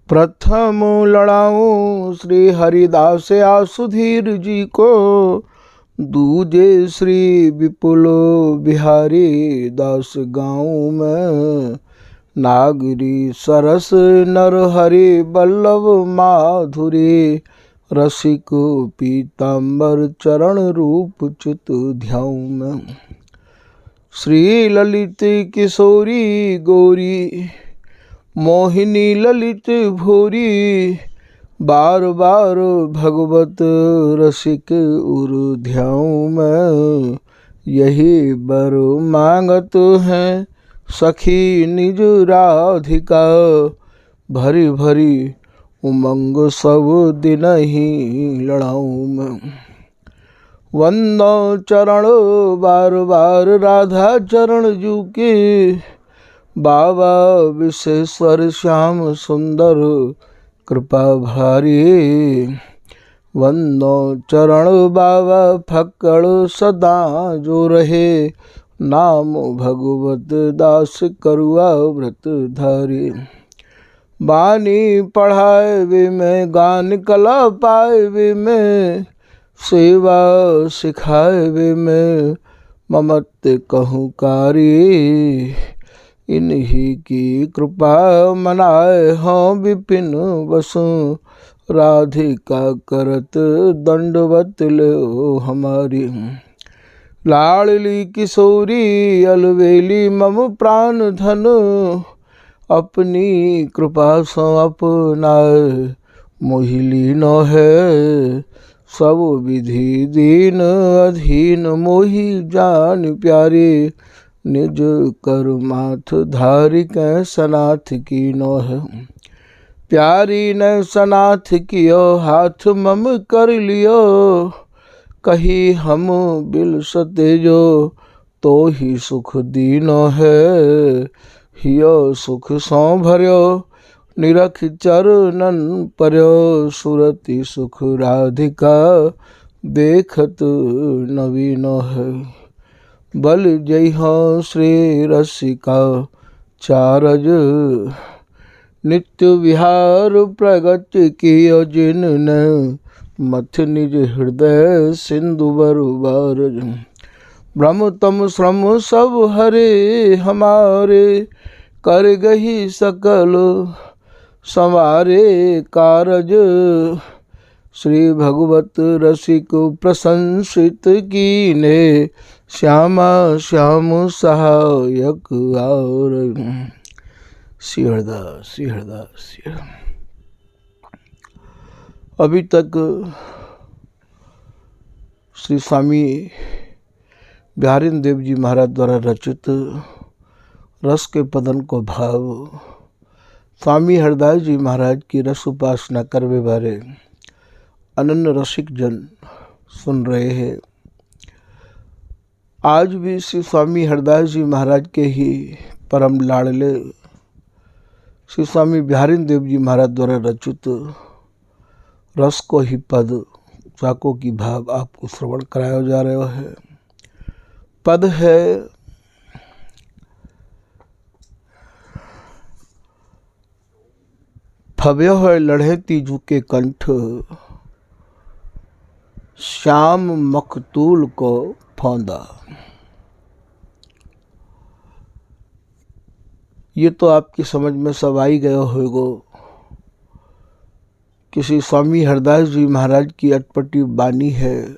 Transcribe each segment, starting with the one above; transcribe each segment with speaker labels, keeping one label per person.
Speaker 1: प्रथम लड़ाऊं श्री हरिदास आसुधीर जी को, दूजे श्री विपुल बिहारी दास गाँव में। नागरी सरस नर हरि बल्लभ माधुरी, रसिक पीताम्बर चरण रूप चित ध्याऊ में। श्री ललित किशोरी गौरी, मोहिनी ललित भूरी, बार बार भगवत रसिक उर ध्याऊ में। यही बर मांगत हैं सखी निज राधिका, भरी भरी उमंग सब दिन ही लड़ाऊं में। वंदो चरण बार बार राधा चरण जू के, बाबा विश्वेश्वर श्याम सुंदर कृपा भारी। वंदो चरण बाबा फक्कड़ सदा जो रहे, नाम भगवत दास करुआ व्रत धारी। बानी पढ़ाए वे में, गान कला पाए वे में, सेवा सिखाए वे में, ममत कहूँ कारी। इन्हीं की कृपा मनाए हों विपिन बसु, राधिका करत दंडवत लो हमारी। लाडली किशोरी अलवेली मम प्राण धन, अपनी कृपा सो अपनाए मोहिली न है। सब विधि दीन अधीन मोहि जान प्यारे, निज कर माथ धारी कै सनाथ की नो है। प्यारी ने सनाथ कियो हाथ मम कर लियो, कही हम बिल सतेजो तो ही सुख दीनो है। हियो सुख सौ भर्यो निरख चरणन पर्यो, सुरति सुख राधिका देखत नवीनो है। बल जय हो श्री रसिका चारज, नित्य विहार प्रगति कियो जिनने, मथ निज हृदय सिंधु बरुबार। ब्रह्म तम श्रम सब हरे हमारे, कर गही सकल संवारे कारज। श्री भगवत रसिक प्रशंसित कीने, श्यामा श्याम सहायक और। श्री हरदास श्री हरदास। अभी तक श्री स्वामी बिहारीन देव जी महाराज द्वारा रचित रस के पदन को भाव, स्वामी हरदास जी महाराज की रस उपासना करवे बारे अनन्य रसिक जन सुन रहे हैं। आज भी श्री स्वामी हरदास जी महाराज के ही परम लाडले श्री स्वामी बिहारीन देव जी महाराज द्वारा रचित रस को ही पद चाको की भाव आपको श्रवण कराया जा रहा है। पद है फव्य है लढ़े तीजू के कंठ, श्याम मखतूल को फौंदा। ये तो आपकी समझ में सब आई गया होगा। किसी स्वामी हरदास जी महाराज की अटपटी बानी है,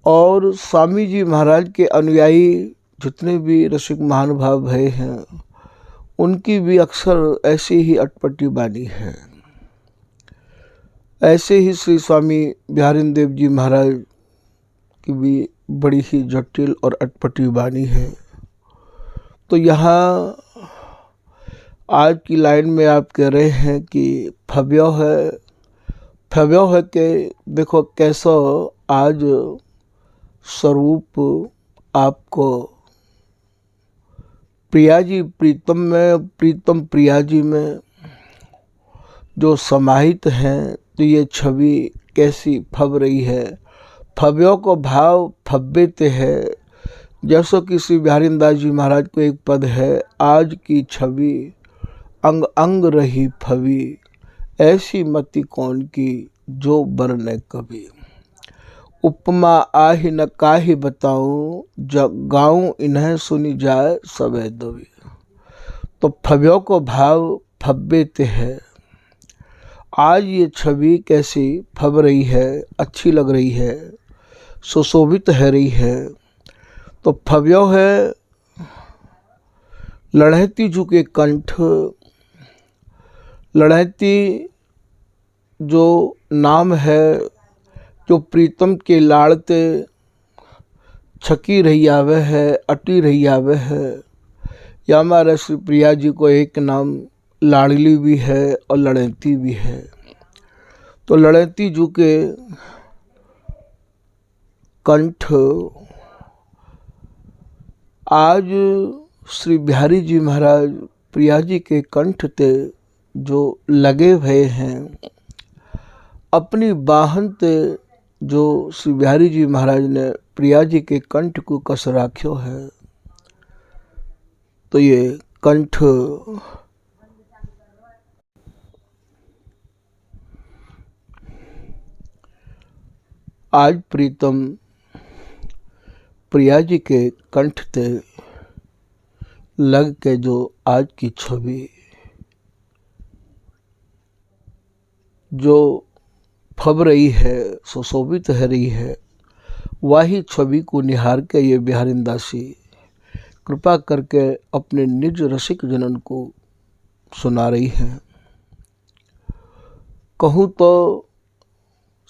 Speaker 1: और स्वामी जी महाराज के अनुयायी जितने भी रसिक महानुभाव भय हैं, उनकी भी अक्सर ऐसी ही अटपटी बानी है। ऐसे ही श्री स्वामी बिहारीन देव जी महाराज की भी बड़ी ही जटिल और अटपटी बानी है। तो यहाँ आज की लाइन में आप कह रहे हैं कि फव्य है कि देखो कैसा आज स्वरूप आपको प्रिया जी प्रीतम में, प्रीतम प्रिया जी में जो समाहित हैं, तो ये छवि कैसी फब रही है। फव्यों को भाव फव्यत है। जैसो कि श्री बिहारीन दास जी महाराज को एक पद है, आज की छवि अंग अंग रही फवी, ऐसी मति कौन की जो बरने कभी। उपमा आहि न काहि बताऊं, जब गाऊं इन्हें सुनी जाए सबे दवी। तो फव्यों को भाव फब्बेते है। आज ये छवि कैसी फब रही है, अच्छी लग रही है, सुशोभित है रही है। तो फव्यों है लड़हती झुके कंठ, लड़हती जो नाम है जो प्रीतम के लाड़ते छकी रही आवे है, अटी रही आवे है। या हमारे श्री प्रिया जी को एक नाम लाड़ली भी है और लड़ैती भी है। तो लड़ैती जू के कंठ आज श्री बिहारी जी महाराज प्रिया जी के कंठ ते जो लगे हुए हैं, अपनी बाहन ते जो श्री बिहारी जी महाराज ने प्रिया जी के कंठ को कस राख्यो है। तो ये कंठ आज प्रीतम प्रिया जी के कंठ ते लग के जो आज की छवि जो फब रही है, सुशोभित है रही है, वही छवि को निहार के ये बिहारिंदासी कृपा करके अपने निज रसिक जनन को सुना रही हैं। कहूँ तो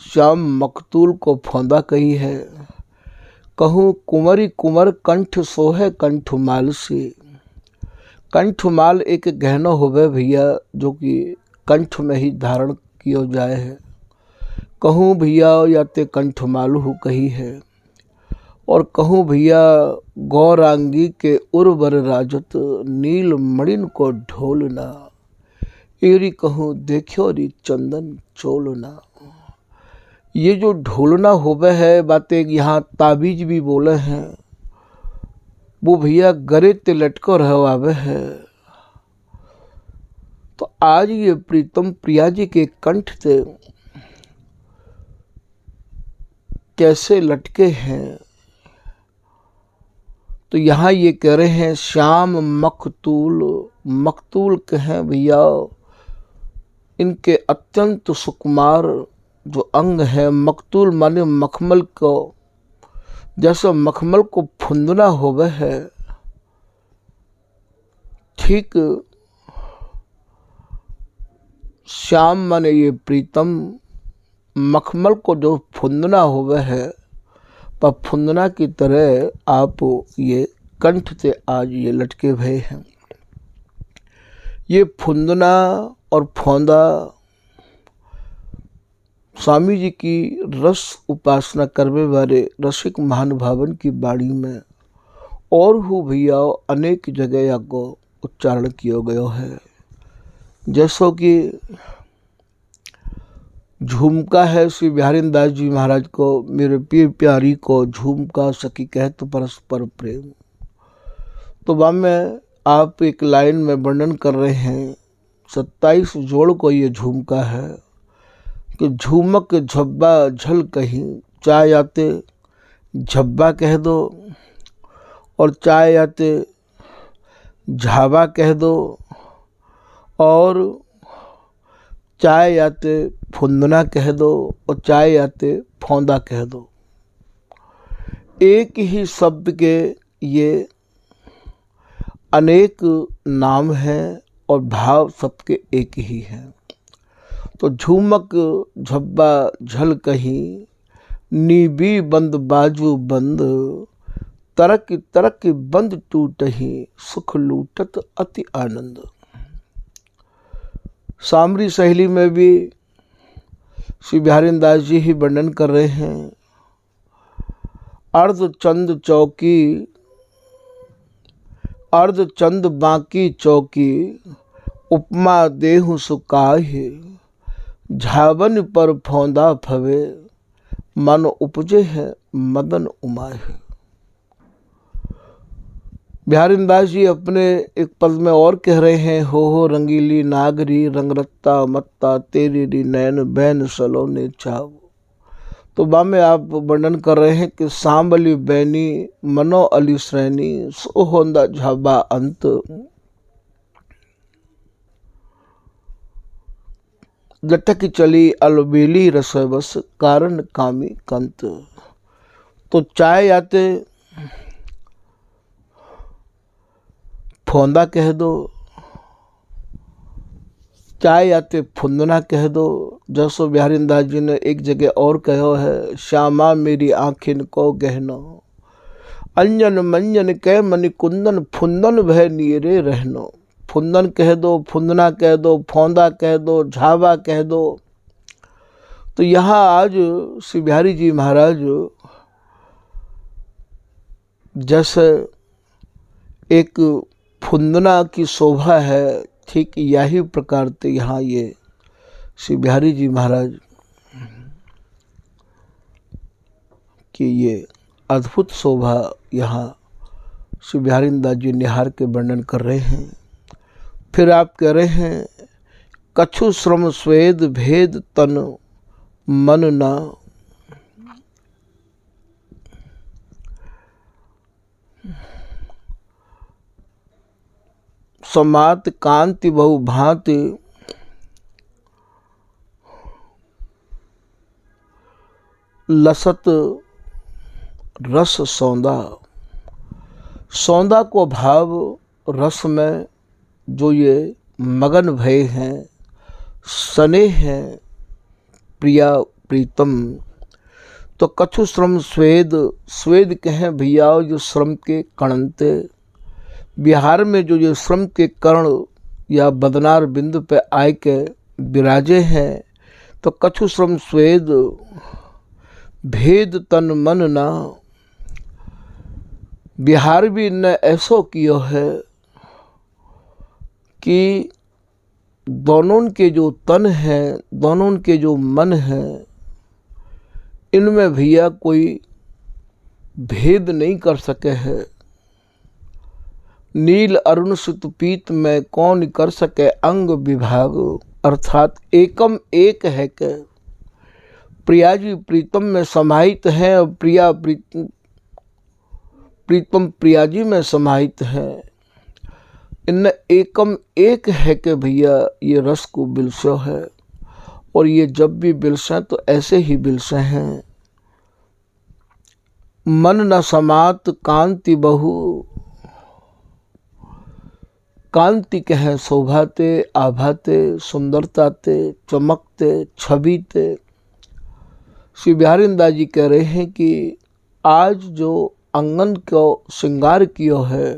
Speaker 1: श्याम मकतूल को फौंदा कही है, कहूँ कुंवरी कुंवर कंठ सोहे कंठमाल से। कंठमाल एक गहना होवे भैया जो कि कंठ में ही धारण किया जाए है। कहूँ भैया या ते कंठमाल हो कही है, और कहूँ भैया गौरांगी के उर्वर राजत नील मणिन को ढोलना। एरी कहूँ देखो री चंदन चोलना। ये जो ढोलना होवे है, बातें यहाँ ताबीज भी बोले हैं, वो भैया गरे ते लटको रहवावे है। तो आज ये प्रीतम प्रिया जी के कंठ ते कैसे लटके हैं। तो यहाँ ये कह रहे हैं श्याम मकतूल, मकतूल कहें भैया इनके अत्यंत सुकुमार जो अंग है। मकतूल माने मखमल को, जैसे मखमल को फुंदना होवे है, ठीक श्याम माने ये प्रीतम मखमल को जो फुंदना होवे है, पर फुंदना की तरह आप ये कंठ से आज ये लटके हुए हैं। ये फुंदना और फौंदा स्वामी जी की रस उपासना करने वाले रसिक महानुभावन की बाणी में और हो भैया अनेक जगह आपको उच्चारण किया गया है। जैसो कि झुमका है, श्री बिहारीदास जी महाराज को मेरे पीर प्यारी को झुमका सखी कहत परस्पर प्रेम। तो वहाँ में आप एक लाइन में वर्णन कर रहे हैं, 27 जोड़ को ये झुमका है कि झुमक झब्बा झल कहीं, चाहे आते झब्बा कह दो और चाहे आते झाबा कह दो और चाहे आते फुंदना कह दो और चाहे आते फौंदा कह दो। एक ही शब्द के ये अनेक नाम हैं और भाव सबके एक ही हैं। तो झुमक झब्बा झल कहीं, नीबी बंद बाजू बंद, तरक तरक बंद टूटही, सुख लूटत अति आनंद। सामरी सहेली में भी श्री बिहारीदास जी ही वर्णन कर रहे हैं। अर्ध चंद चौकी, अर्ध चंद बाकी चौकी, उपमा देहु सुकाहे, झावन पर फौंदा फवे, मन उपजे है मदन उमाहे। बिहारीदास जी अपने एक पद में और कह रहे हैं, हो रंगीली नागरी रंगरत्ता मत्ता तेरी री नैन बैन सलोने चाव। तो बा में आप वर्णन कर रहे हैं कि सांबली बैनी मनो अली श्रेणी सो होंदा झाबा अंत। लटक चली अलबेली रसवस कारण कामी कंत। तो चाय आते फोंदा कह दो, चाय आते फुंदना कह दो। जसो बिहारीदास जी ने एक जगह और कहो है, श्यामा मेरी आँखिन को गहनो अंजन मंजन कह मनि कुंदन फुंदन भय नीरे रहनो। फुंदन कह दो, फुंदना कह दो, फौंदा कह दो, झावा कह दो। तो यहाँ आज श्री बिहारी जी महाराज जैसे एक फुंदना की शोभा है, ठीक यही प्रकार से यहाँ ये श्री बिहारी जी महाराज की ये अद्भुत शोभा यहाँ श्री बिहारीदास जी निहार के वर्णन कर रहे हैं। फिर आप कह रहे हैं, कछु श्रम स्वेद भेद तन मन ना, समात कांति बहु भांति लसत रस सौंदा। सौंदा को भाव रस में जो ये मगन भय हैं, सने हैं प्रिया प्रीतम। तो कछु श्रम स्वेद, स्वेद कहें भैया जो श्रम के कणंते। बिहार में जो ये श्रम के कर्ण या बदनार बिंदु पे आए के विराजे हैं, तो कछु श्रम स्वेद भेद तन मन ना। बिहार भी ने ऐसो कियो है कि दोनों के जो तन है, दोनों के जो मन है, इनमें भैया कोई भेद नहीं कर सके है। नील अरुण सुत पीत में कौन कर सके अंग विभाग। अर्थात एकम एक है के प्रिया जी प्रीतम में समाहित है और प्रिया प्रीतम प्रिया जी में समाहित है। इनमें एकम एक है कि भैया ये रस को बिलसो है, और ये जब भी बिलसें तो ऐसे ही बिलसे हैं। मन न समात कांति बहु, कांति कहें शोभाते आभाते सुंदरताते चमकते छबीते। श्री बिहारीदास जी कह रहे हैं कि आज जो आंगन को श्रृंगार किया है,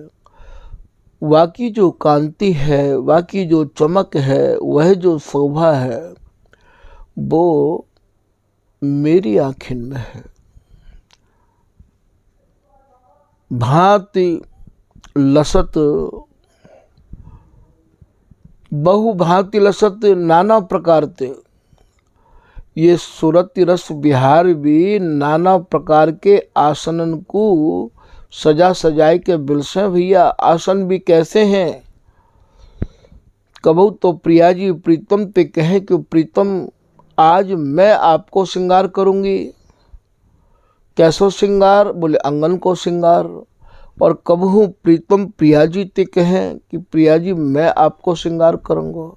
Speaker 1: वाकी जो कांति है, वाकी जो चमक है, वह जो शोभा है, वो मेरी आँखिन में है। भांति लसत, बहु भांति लसत नाना प्रकार ते। ये सुरति रस बिहार भी नाना प्रकार के आसनन को सजा सजाए के बिलसे भैया। आसन भी कैसे हैं, कबहू तो प्रिया जी प्रीतम पे कहें कि प्रीतम आज मैं आपको श्रृंगार करूंगी। कैसो श्रृंगार, बोले अंगन को श्रृंगार। और कबहू प्रीतम प्रिया जी ते कहें कि प्रिया जी मैं आपको श्रृंगार करूंगा।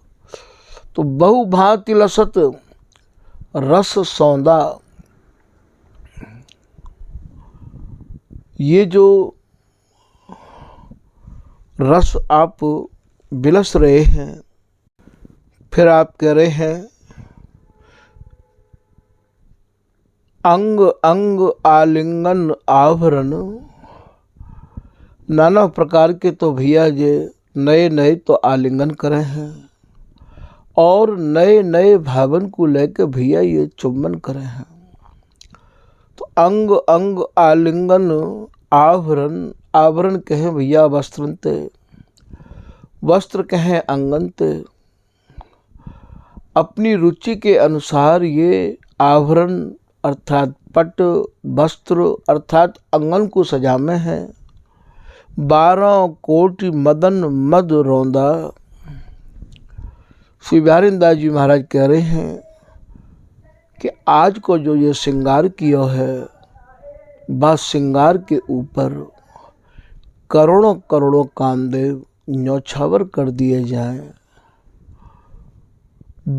Speaker 1: तो बहु भांति लसत रस सौंदा, ये जो रस आप बिलस रहे हैं। फिर आप कह रहे हैं, अंग अंग आलिंगन आवरण। नाना प्रकार के तो भैया ये नए नए तो आलिंगन करे हैं, और नए नए भावन को लेकर भैया ये चुम्बन करे हैं। तो अंग अंग आलिंगन आवरण, आवरण कहें भैया वस्त्रन ते, वस्त्र कहें अंगन ते। अपनी रुचि के अनुसार ये आवरण अर्थात पट वस्त्र अर्थात अंगन को सजामे हैं। 12 कोटि मदन मद रौंदा। श्री बिहारी दास जी महाराज कह रहे हैं कि आज को जो ये श्रृंगार किया है, बस श्रृंगार के ऊपर करोड़ों करोड़ों कामदेव न्यौछावर कर दिए जाएं।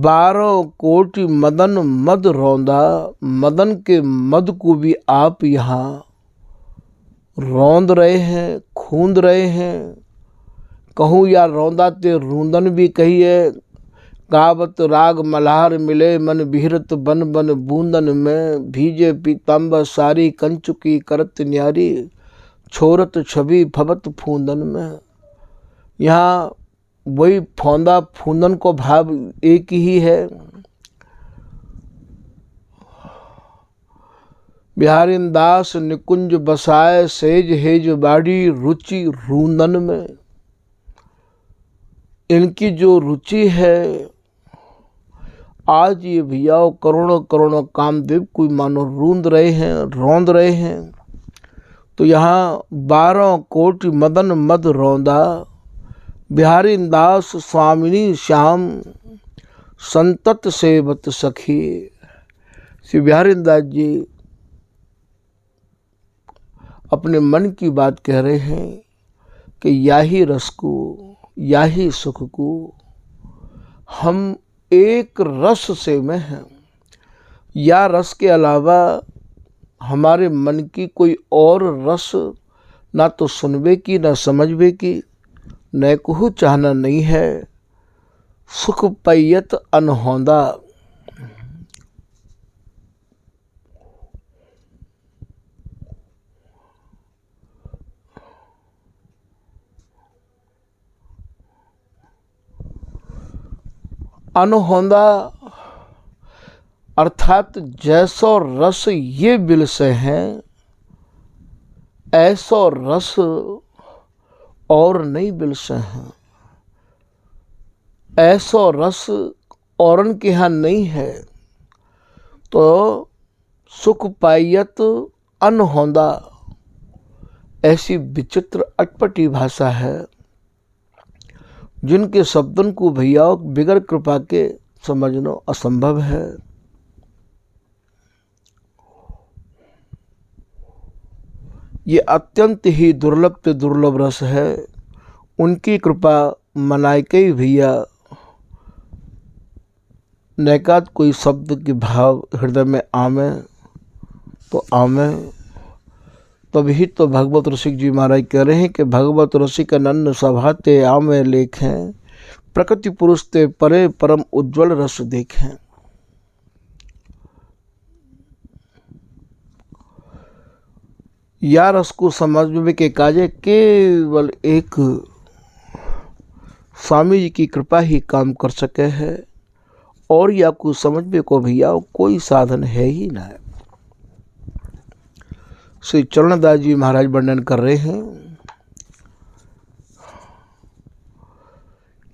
Speaker 1: 12 कोटि मदन मद रौंदा, मदन के मद को भी आप यहाँ रौंद रहे हैं, खूंद रहे हैं। कहूँ या रौंदा ते रूंदन भी कहिए। गावत राग मल्हार मिले, मन बिहरत बन बन बूंदन में। भीजे पीताम्बर सारी, कंचुकी करत न्यारी, छोरत छवि भवत फूंदन में। यहाँ वही फौंदा फूंदन को भाव एक ही है। बिहारी दास निकुंज बसाए, सेज हेज बाड़ी, रुचि रूंदन में। इनकी जो रुचि है, आज ये भैया करोड़ों करोड़ों कामदेव कोई मानो रूंद रहे हैं, रौंद रहे हैं। तो यहाँ 12 कोटि मदन मद रौंदा, बिहारी दास स्वामिनी श्याम, संतत सेवत सखी। श्री बिहारी दास जी अपने मन की बात कह रहे हैं कि याही रस को, याही सुख को हम एक रस से में हैं। या रस के अलावा हमारे मन की कोई और रस ना तो सुनबे की, ना समझबे की, न कुछ चाहना नहीं है। सुख पैयत अनहोंदा। अनहोंदा अर्थात जैसो रस ये बिल से हैं, ऐसो रस और नहीं बिल से हैं। ऐसो रस औरन के यहाँ नहीं है। तो सुख पायत अनहोंदा, ऐसी विचित्र अटपटी भाषा है जिनके शब्दन को भैया बिगर कृपा के समझना असंभव है। ये अत्यंत ही दुर्लभ से दुर्लभ रस है। उनकी कृपा मनाए के ही भैया नैकात कोई शब्द के भाव हृदय में आमे तो आमे। तभी तो भगवत रसिक जी महाराज कह रहे हैं कि भगवत रसिक नन्न सभाते आमे लेखें, प्रकृति पुरुष ते परे परम उज्ज्वल रस देखें। या रस को समझने के काजे केवल एक स्वामी जी की कृपा ही काम कर सके है, और या को समझने को भैया कोई साधन है ही ना। श्री चरणदास जी महाराज वर्णन कर रहे हैं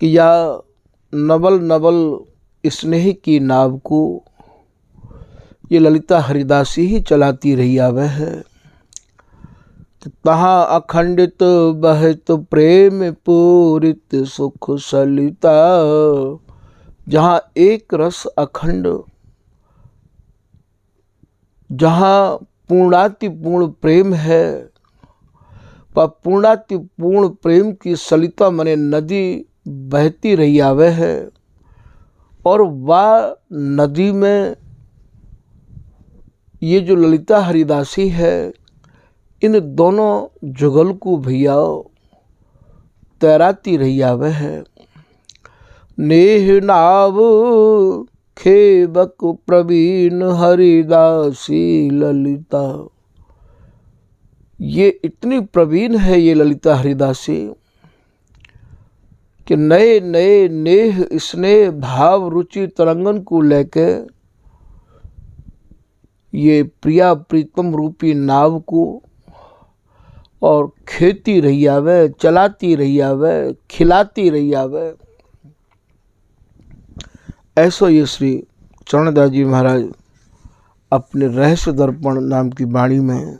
Speaker 1: कि या नवल नवल स्नेह की नाव को ये ललिता हरिदासी ही चलाती रही आवे है। तहाँ अखंडित बहत प्रेम पूरित सुख सलिता। जहाँ एक रस अखंड, जहाँ पूर्णातिपूर्ण प्रेम है, पर पूर्णातिपूर्ण प्रेम की सलिता मने नदी बहती रही आवे है। और वह नदी में ये जो ललिता हरिदासी है, इन दोनों जुगल को भैया तैराती रही आवे है। नेह नाव खेबक प्रवीण हरिदासी ललिता। ये इतनी प्रवीण है ये ललिता हरिदासी कि नए नए नेह स्नेह भाव रुचि तरंगन को लेके ये प्रिया प्रीतम रूपी नाव को और खेती रही आवे, चलाती रही आवे, खिलाती रही आवे। ऐसा ये श्री चरणदास जी महाराज अपने रहस्य दर्पण नाम की वाणी में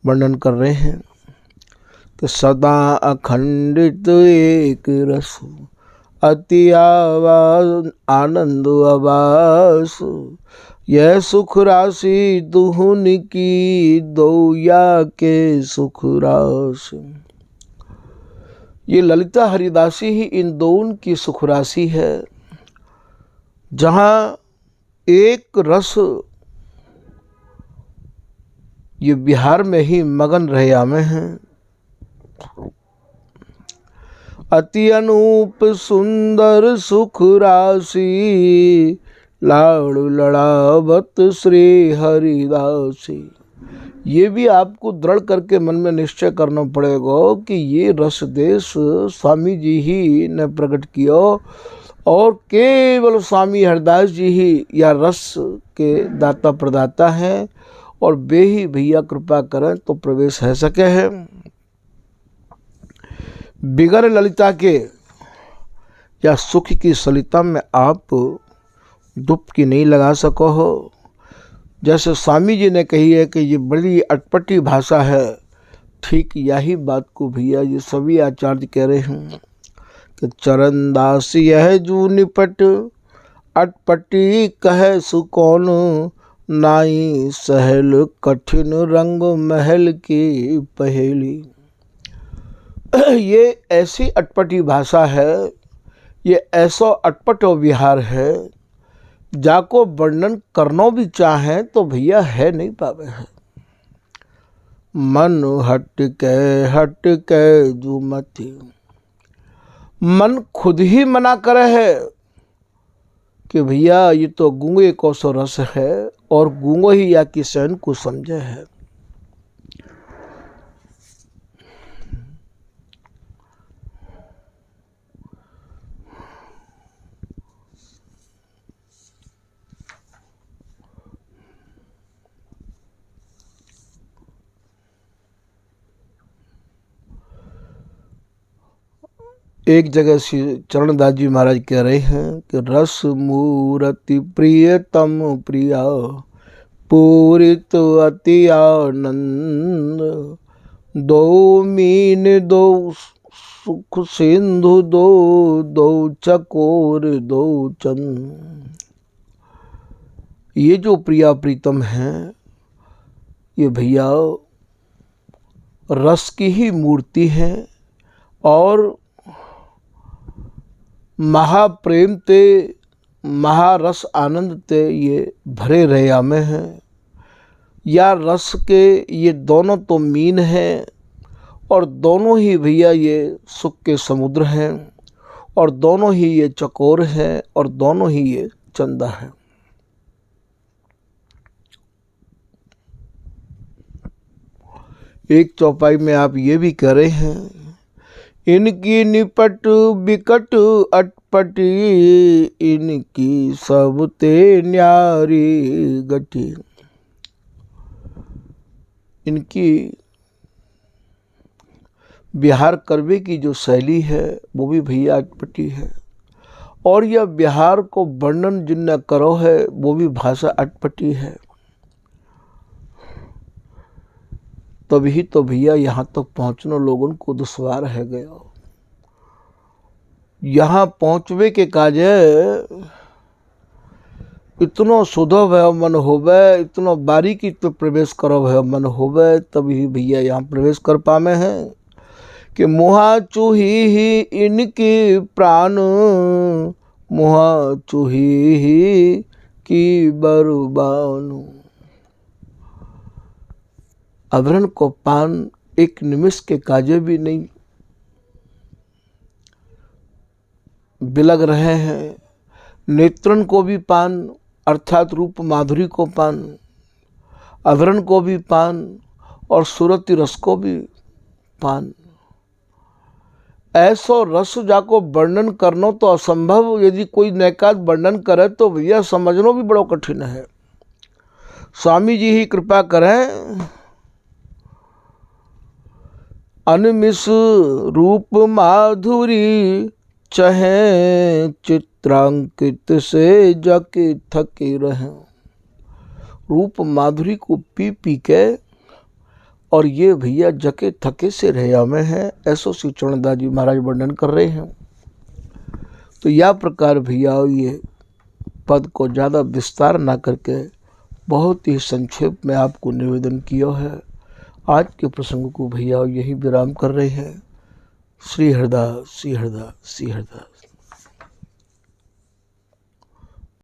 Speaker 1: वर्णन कर रहे हैं। कि सदा अखंडित एक रस अति आनंद आवास, यह सुख राशि दुहुन की दौया के सुख राशि। ये ललिता हरिदासी ही इन दोनों की सुख राशि है, जहाँ एक रस ये बिहार में ही मगन रैया में है। अति अनूप सुंदर सुख राशि, लाड़ लड़ावत श्री हरिदासी। ये भी आपको दृढ़ करके मन में निश्चय करना पड़ेगा कि ये रस देश स्वामी जी ही ने प्रकट किया और केवल स्वामी हरिदास जी ही या रस के दाता प्रदाता हैं, और वे ही भैया कृपा करें तो प्रवेश है सके है। बिगर ललिता के या सुख की सलिता में आप डुबकी नहीं लगा सको हो। जैसे स्वामी जी ने कही है कि ये बड़ी अटपटी भाषा है, ठीक यही बात को भैया ये सभी आचार्य कह रहे हैं कि चरण दास यह जू निपट, अटपटी कहे सुकौन, नाई सहल कठिन रंग महल की पहेली। ये ऐसी अटपटी भाषा है, ये ऐसा अटपट विहार है, जाको वर्णन करनो भी चाहें तो भैया है नहीं पावे है। मन हट के जुमती, मन खुद ही मना करे है कि भैया ये तो गूंगे को सो रस है, और गूंगो ही या किसान को समझे है। एक जगह श्री चरणदास जी महाराज कह रहे हैं कि रस मूर्ति प्रियतम प्रिया, पूरित अति आनंद, दो मीन दो सुख सिंधु, दो चकोर दो चंद। ये जो प्रिया प्रीतम हैं, ये भैया रस की ही मूर्ति है, और महाप्रेम ते महारस आनंद ते ये भरे रैया में हैं। या रस के ये दोनों तो मीन हैं, और दोनों ही भैया ये सुख के समुद्र हैं, और दोनों ही ये चकोर हैं, और दोनों ही ये चंदा है। एक चौपाई में आप ये भी कह रहे हैं, इनकी निपट बिकट अटपटी, इनकी सब ते न्यारी गति। इनकी बिहार करवे की जो शैली है वो भी भैया अटपटी है, और यह बिहार को वर्णन जिन करो है वो भी भाषा अटपटी है। तभी तो भैया यहाँ तक पहुँचना लोगों को दुश्वार है गया। यहाँ पहुँचवे के काजे इतनो सुधो भय मन होवे, इतनो बारीकी तो प्रवेश करो भय मन होवे, तभी भैया यहाँ प्रवेश कर पामे हैं कि मुहा चूही ही इनकी प्राण, मुहा चूही ही की बरबानु। अभरण को पान एक निमिष के काजे भी नहीं बिलग रहे हैं, नेत्रन को भी पान अर्थात रूप माधुरी को पान, अभरण को भी पान, और सुरति रस को भी पान। ऐसो रस जाको वर्णन करनो तो असंभव, यदि कोई नैकाद वर्णन करे तो भैया समझनो भी बड़ो कठिन है। स्वामी जी ही कृपा करें। अनमिस रूप माधुरी, चहे चित्रांकित से जाके थके रहे। रूप माधुरी को पी पी के और ये भैया जके थके से रहे में है, ऐसो श्री चरणदास जी महाराज वर्णन कर रहे हैं। तो यह प्रकार भैया ये पद को ज़्यादा विस्तार ना करके बहुत ही संक्षेप में आपको निवेदन किया है। आज के प्रसंग को भैया यही विराम कर रहे हैं। श्री हरिदास, श्री हरिदास, श्री हरिदास।